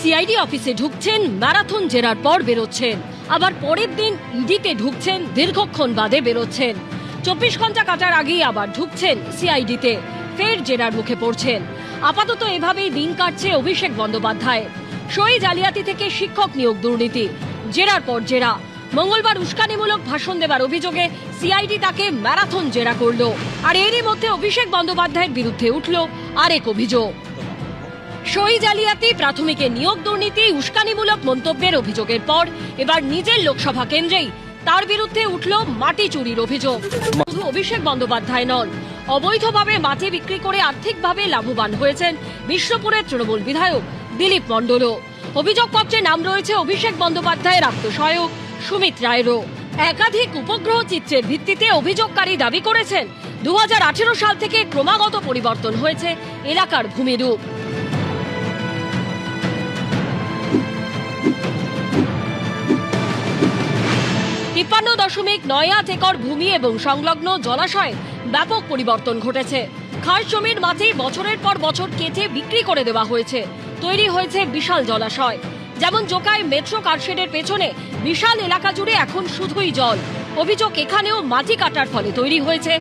CID অফিসে ঢুকছেন, marathon জেরার পর বেরোচ্ছেন, আবার পরের দিন ইডিতে ঢুকছেন, দীর্ঘক্ষণ বাদে বেরোচ্ছেন। 24 ঘন্টা কাটার আগেই আবার ঢুকছেন সিআইডিতে, ফের জেরার মুখে পড়ছেন। আপাতত এভাবেই দিন কাটছে অভিষেক বন্দ্যোপাধ্যায়। সই জালিয়াতি থেকে শিক্ষক নিয়োগ দুর্নীতি, জেরার পর জেরা। মঙ্গলবার উস্কানিমূলক ভাষণ দেবার অভিযোগে সিআইডি তাকে ম্যারাথন জেরা করলো। আর এরই মধ্যে অভিষেক বন্দ্যোপাধ্যায়ের বিরুদ্ধে উঠল আরেক অভিযোগ। সই জালিয়াতি, প্রাথমিকে নিয়োগ দুর্নীতি, উস্কানিমূলক মন্তব্যের অভিযোগের পর এবার নিজের লোকসভা কেন্দ্রেই তার বিরুদ্ধে উঠল মাটি চুরির অভিযোগ। শুধু অভিষেক বন্দ্যোপাধ্যায় নন, অবৈধভাবে মাটি বিক্রি করে আর্থিকভাবে লাভবান হয়েছেন বিষ্ণুপুরের তৃণমূল বিধায়ক দিলীপ মণ্ডলও। অভিযোগপত্রে নাম রয়েছে অভিষেক বন্দ্যোপাধ্যায়ের আত্মসহায়ক সুমিত রায়েরও। একাধিক উপগ্রহ চিত্রের ভিত্তিতে অভিযোগকারী দাবি করেছেন 2018 সাল থেকে ক্রমাগত পরিবর্তন হয়েছে এলাকার ভূমিরূপ। 53.98 একর ভূমি এবং সংলগ্ন জলাশয়ে ব্যাপক পরিবর্তন ঘটেছে। খাস জমির মাটি বছরের পর বছর কেটে বিক্রি করে দেওয়া হয়েছে। তৈরি হয়েছে বিশাল জলাশয়। যেমন জোকায় মেট্রো কারশেডের পেছনে বিশাল এলাকা জুড়ে এখন শুধুই জল। অভিযোগ, এখানেও মাটি কাটার ফলে তৈরি হয়েছে